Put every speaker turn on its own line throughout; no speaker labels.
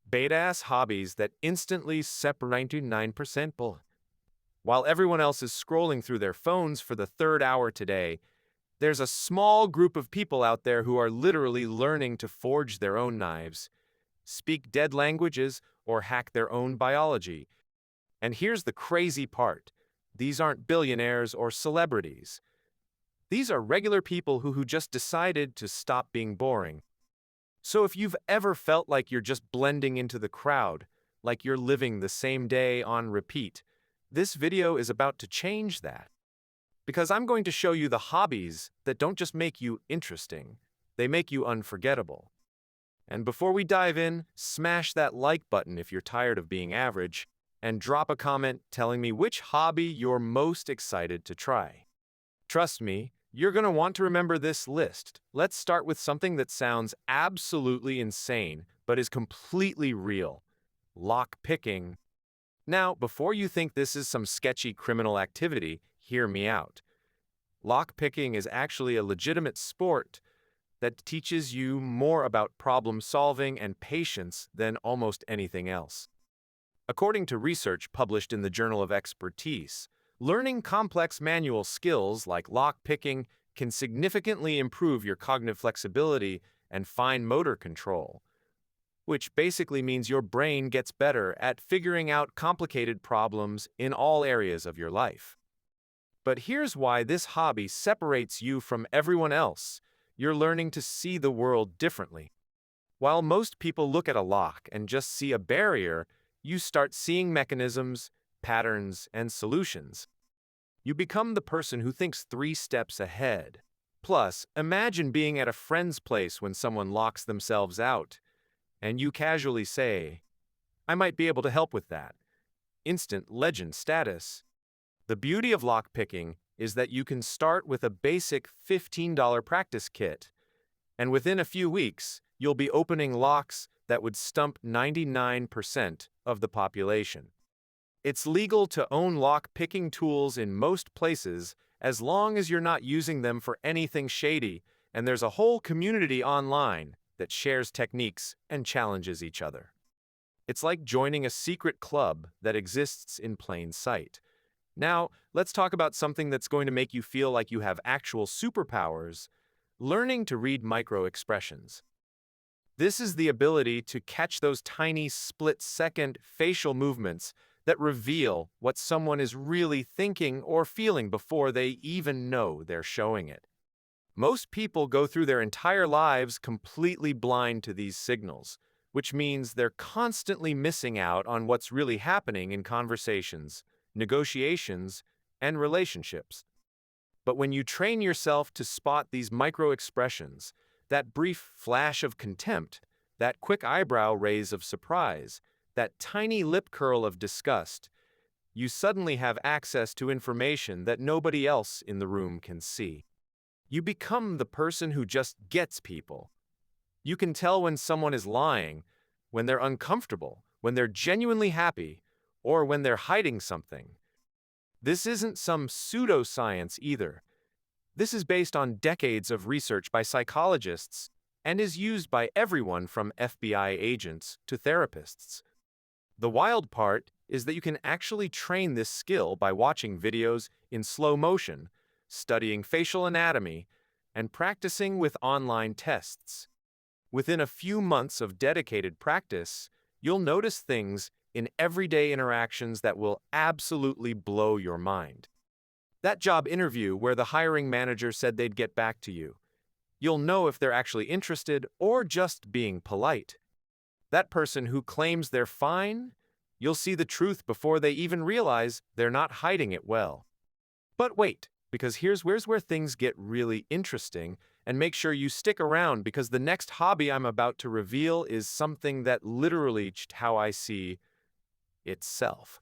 Beta-ass hobbies that instantly separate 99% bull. While everyone else is scrolling through their phones for the third hour today, there's a small group of people out there who are literally learning to forge their own knives, speak dead languages, or hack their own biology. And here's the crazy part. These aren't billionaires or celebrities. These are regular people who just decided to stop being boring. So if you've ever felt like you're just blending into the crowd, like you're living the same day on repeat, this video is about to change that. Because I'm going to show you the hobbies that don't just make you interesting, they make you unforgettable. And before we dive in, smash that like button if you're tired of being average, and drop a comment telling me which hobby you're most excited to try. Trust me, you're going to want to remember this list. Let's start with something that sounds absolutely insane, but is completely real. Lockpicking. Now, before you think this is some sketchy criminal activity, hear me out. Lockpicking is actually a legitimate sport that teaches you more about problem solving and patience than almost anything else. According to research published in the Journal of Expertise, learning complex manual skills like lockpicking can significantly improve your cognitive flexibility and fine motor control, which basically means your brain gets better at figuring out complicated problems in all areas of your life. But here's why this hobby separates you from everyone else. You're learning to see the world differently. While most people look at a lock and just see a barrier, you start seeing mechanisms, patterns, and solutions. You become the person who thinks 3 steps ahead. Plus, imagine being at a friend's place when someone locks themselves out, and you casually say, "I might be able to help with that." Instant legend status. The beauty of lockpicking is that you can start with a basic $15 practice kit, and within a few weeks, you'll be opening locks that would stump 99% of the population. It's legal to own lock-picking tools in most places as long as you're not using them for anything shady, and there's a whole community online that shares techniques and challenges each other. It's like joining a secret club that exists in plain sight. Now, let's talk about something that's going to make you feel like you have actual superpowers: learning to read micro-expressions. This is the ability to catch those tiny split-second facial movements that reveal what someone is really thinking or feeling before they even know they're showing it. Most people go through their entire lives completely blind to these signals, which means they're constantly missing out on what's really happening in conversations, negotiations, and relationships. But when you train yourself to spot these micro-expressions, that brief flash of contempt, that quick eyebrow raise of surprise, that tiny lip curl of disgust, you suddenly have access to information that nobody else in the room can see. You become the person who just gets people. You can tell when someone is lying, when they're uncomfortable, when they're genuinely happy, or when they're hiding something. This isn't some pseudoscience either. This is based on decades of research by psychologists and is used by everyone from FBI agents to therapists. The wild part is that you can actually train this skill by watching videos in slow motion, studying facial anatomy, and practicing with online tests. Within a few months of dedicated practice, you'll notice things in everyday interactions that will absolutely blow your mind. That job interview where the hiring manager said they'd get back to you. You'll know if they're actually interested or just being polite. That person who claims they're fine, you'll see the truth before they even realize they're not hiding it well. But wait, because here's where things get really interesting, and make sure you stick around because the next hobby I'm about to reveal is something that literally changed how I see itself.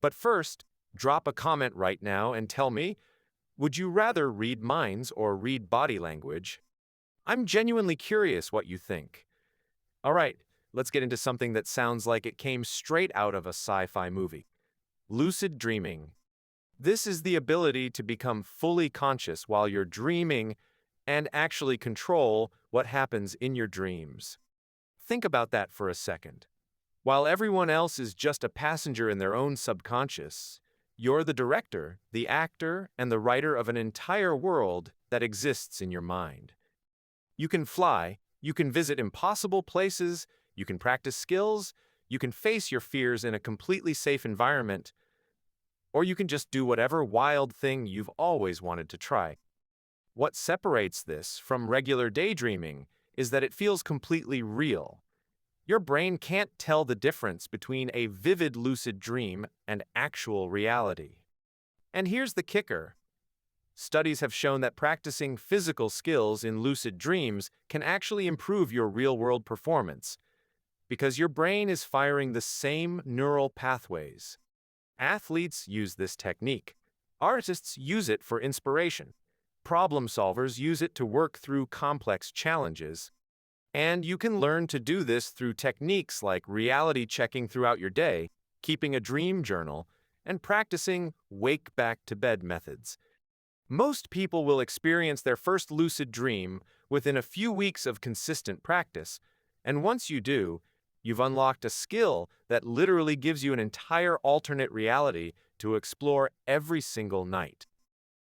But first, drop a comment right now and tell me, would you rather read minds or read body language? I'm genuinely curious what you think. All right, let's get into something that sounds like it came straight out of a sci-fi movie. Lucid dreaming. This is the ability to become fully conscious while you're dreaming and actually control what happens in your dreams. Think about that for a second. While everyone else is just a passenger in their own subconscious, you're the director, the actor, and the writer of an entire world that exists in your mind. You can fly, you can visit impossible places, you can practice skills, you can face your fears in a completely safe environment, or you can just do whatever wild thing you've always wanted to try. What separates this from regular daydreaming is that it feels completely real. Your brain can't tell the difference between a vivid lucid dream and actual reality. And here's the kicker. Studies have shown that practicing physical skills in lucid dreams can actually improve your real-world performance because your brain is firing the same neural pathways. Athletes use this technique. Artists use it for inspiration. Problem solvers use it to work through complex challenges. And you can learn to do this through techniques like reality checking throughout your day, keeping a dream journal, and practicing wake-back-to-bed methods. Most people will experience their first lucid dream within a few weeks of consistent practice, and once you do, you've unlocked a skill that literally gives you an entire alternate reality to explore every single night.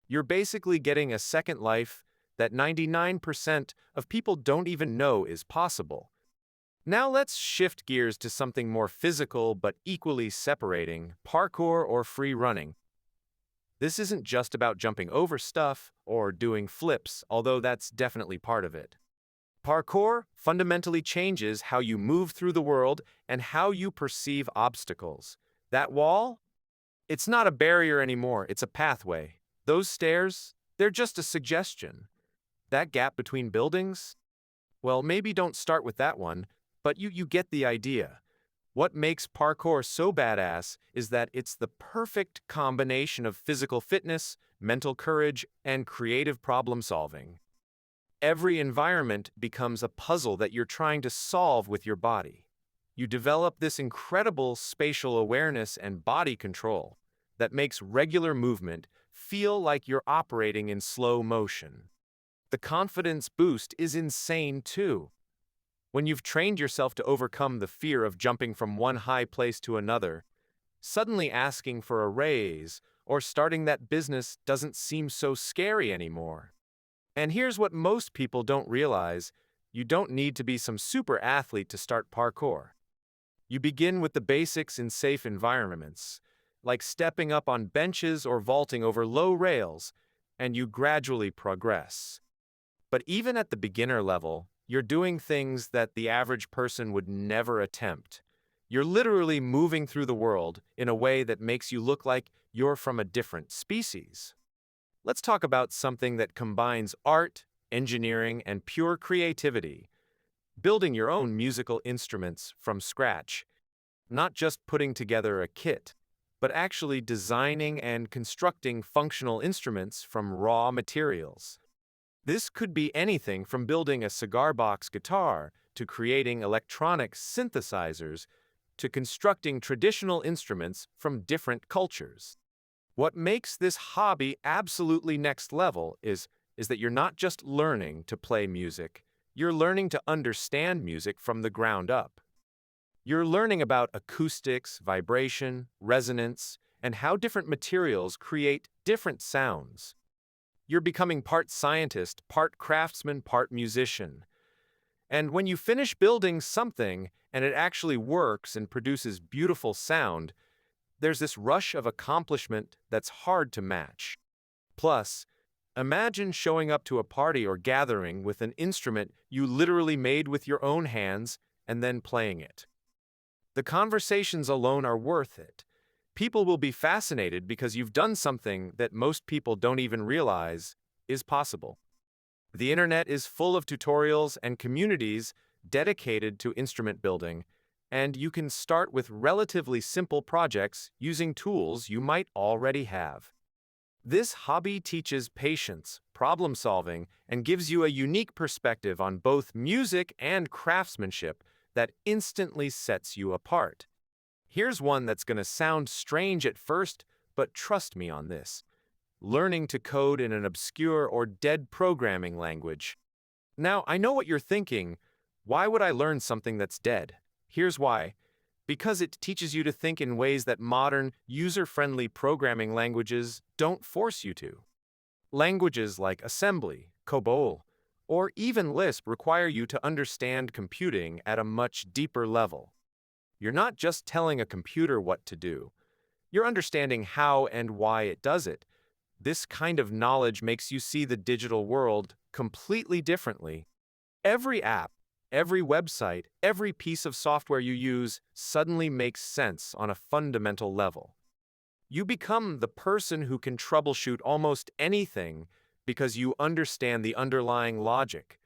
You're basically getting a second life that 99% of people don't even know is possible. Now let's shift gears to something more physical but equally separating: parkour or free running. This isn't just about jumping over stuff or doing flips, although that's definitely part of it. Parkour fundamentally changes how you move through the world and how you perceive obstacles. That wall? It's not a barrier anymore, it's a pathway. Those stairs? They're just a suggestion. That gap between buildings? Well, maybe don't start with that one, but you get the idea. What makes parkour so badass is that it's the perfect combination of physical fitness, mental courage, and creative problem solving. Every environment becomes a puzzle that you're trying to solve with your body. You develop this incredible spatial awareness and body control that makes regular movement feel like you're operating in slow motion. The confidence boost is insane too. When you've trained yourself to overcome the fear of jumping from one high place to another, suddenly asking for a raise or starting that business doesn't seem so scary anymore. And here's what most people don't realize: you don't need to be some super athlete to start parkour. You begin with the basics in safe environments, like stepping up on benches or vaulting over low rails, and you gradually progress. But even at the beginner level, you're doing things that the average person would never attempt. You're literally moving through the world in a way that makes you look like you're from a different species. Let's talk about something that combines art, engineering, and pure creativity: building your own musical instruments from scratch. Not just putting together a kit, but actually designing and constructing functional instruments from raw materials. This could be anything from building a cigar box guitar to creating electronic synthesizers to constructing traditional instruments from different cultures. What makes this hobby absolutely next level is that you're not just learning to play music, you're learning to understand music from the ground up. You're learning about acoustics, vibration, resonance, and how different materials create different sounds. You're becoming part scientist, part craftsman, part musician. And when you finish building something and it actually works and produces beautiful sound, there's this rush of accomplishment that's hard to match. Plus, imagine showing up to a party or gathering with an instrument you literally made with your own hands and then playing it. The conversations alone are worth it. People will be fascinated because you've done something that most people don't even realize is possible. The internet is full of tutorials and communities dedicated to instrument building, and you can start with relatively simple projects using tools you might already have. This hobby teaches patience, problem solving, and gives you a unique perspective on both music and craftsmanship that instantly sets you apart. Here's one that's going to sound strange at first, but trust me on this: learning to code in an obscure or dead programming language. Now, I know what you're thinking. Why would I learn something that's dead? Here's why. because it teaches you to think in ways that modern, user-friendly programming languages don't force you to. Languages like assembly, COBOL, or even Lisp require you to understand computing at a much deeper level. You're not just telling a computer what to do, you're understanding how and why it does it. This kind of knowledge makes you see the digital world completely differently. Every app, every website, every piece of software you use suddenly makes sense on a fundamental level. You become the person who can troubleshoot almost anything because you understand the underlying logic.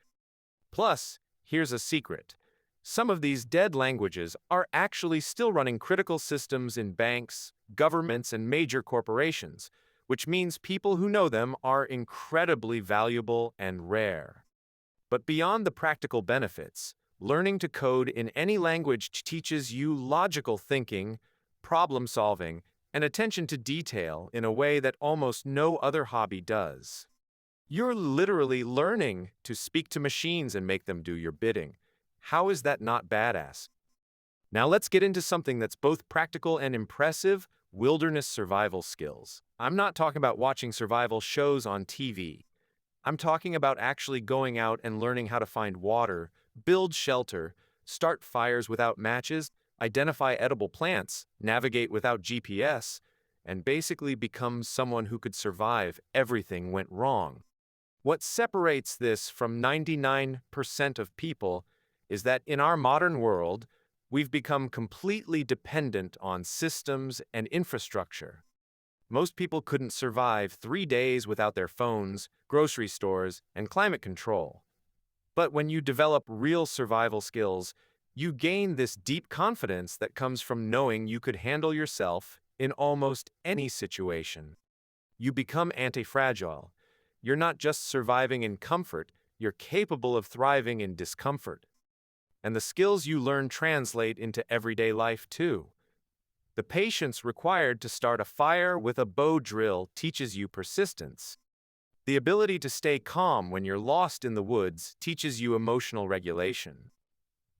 Plus, here's a secret. Some of these dead languages are actually still running critical systems in banks, governments, and major corporations, which means people who know them are incredibly valuable and rare. But beyond the practical benefits, learning to code in any language teaches you logical thinking, problem solving, and attention to detail in a way that almost no other hobby does. You're literally learning to speak to machines and make them do your bidding. How is that not badass? Now let's get into something that's both practical and impressive: wilderness survival skills. I'm not talking about watching survival shows on TV. I'm talking about actually going out and learning how to find water, build shelter, start fires without matches, identify edible plants, navigate without GPS, and basically become someone who could survive everything went wrong. What separates this from 99% of people is that in our modern world, we've become completely dependent on systems and infrastructure. Most people couldn't survive 3 days without their phones, grocery stores, and climate control. But when you develop real survival skills, you gain this deep confidence that comes from knowing you could handle yourself in almost any situation. You become anti-fragile. You're not just surviving in comfort, you're capable of thriving in discomfort. And the skills you learn translate into everyday life too. The patience required to start a fire with a bow drill teaches you persistence. The ability to stay calm when you're lost in the woods teaches you emotional regulation.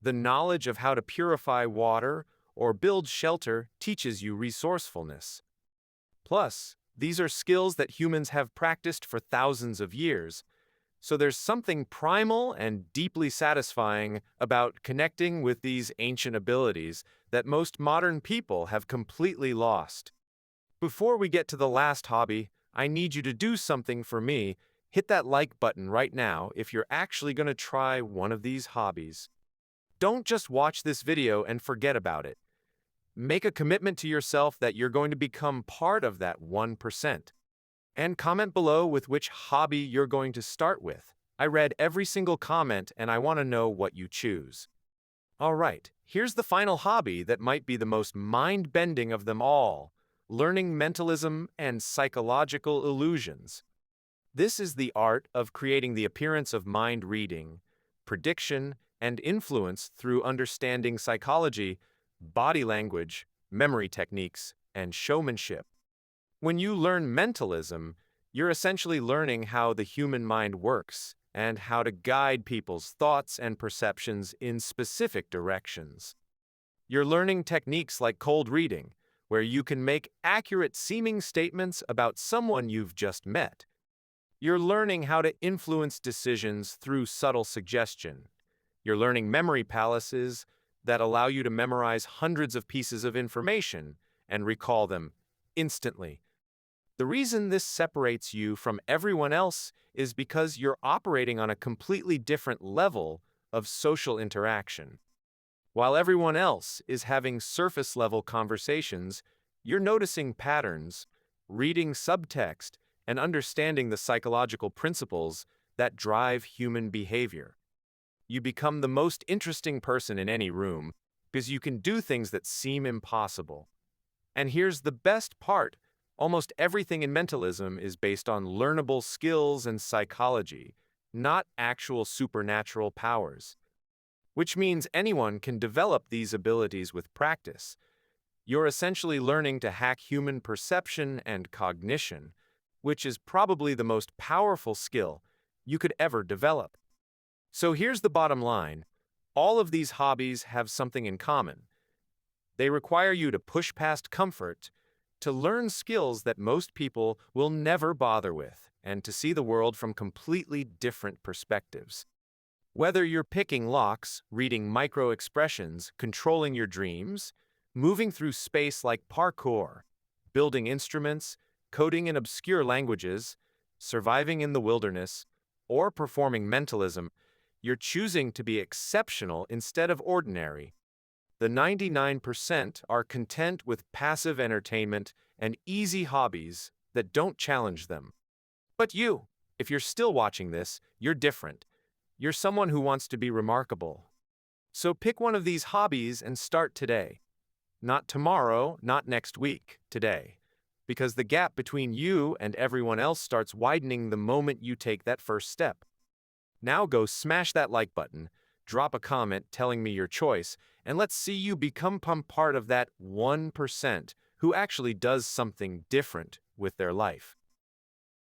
The knowledge of how to purify water or build shelter teaches you resourcefulness. Plus, these are skills that humans have practiced for thousands of years, so there's something primal and deeply satisfying about connecting with these ancient abilities that most modern people have completely lost. Before we get to the last hobby, I need you to do something for me. Hit that like button right now if you're actually going to try one of these hobbies. Don't just watch this video and forget about it. Make a commitment to yourself that you're going to become part of that 1%. And comment below with which hobby you're going to start with. I read every single comment and I want to know what you choose. Alright, here's the final hobby that might be the most mind-bending of them all: learning mentalism and psychological illusions. This is the art of creating the appearance of mind reading, prediction, and influence through understanding psychology, body language, memory techniques, and showmanship. When you learn mentalism, you're essentially learning how the human mind works and how to guide people's thoughts and perceptions in specific directions. You're learning techniques like cold reading, where you can make accurate-seeming statements about someone you've just met. You're learning how to influence decisions through subtle suggestion. You're learning memory palaces that allow you to memorize hundreds of pieces of information and recall them instantly. The reason this separates you from everyone else is because you're operating on a completely different level of social interaction. While everyone else is having surface-level conversations, you're noticing patterns, reading subtext, and understanding the psychological principles that drive human behavior. You become the most interesting person in any room because you can do things that seem impossible. And here's the best part: almost everything in mentalism is based on learnable skills and psychology, not actual supernatural powers. Which means anyone can develop these abilities with practice. You're essentially learning to hack human perception and cognition, which is probably the most powerful skill you could ever develop. So here's the bottom line: all of these hobbies have something in common. They require you to push past comfort, to learn skills that most people will never bother with, and to see the world from completely different perspectives. Whether you're picking locks, reading micro expressions, controlling your dreams, moving through space like parkour, building instruments, coding in obscure languages, surviving in the wilderness, or performing mentalism, you're choosing to be exceptional instead of ordinary. The 99% are content with passive entertainment and easy hobbies that don't challenge them. But you, if you're still watching this, you're different. You're someone who wants to be remarkable. So pick one of these hobbies and start today. Not tomorrow, not next week, today. Because the gap between you and everyone else starts widening the moment you take that first step. Now go smash that like button, drop a comment telling me your choice, and let's see you become part of that 1% who actually does something different with their life.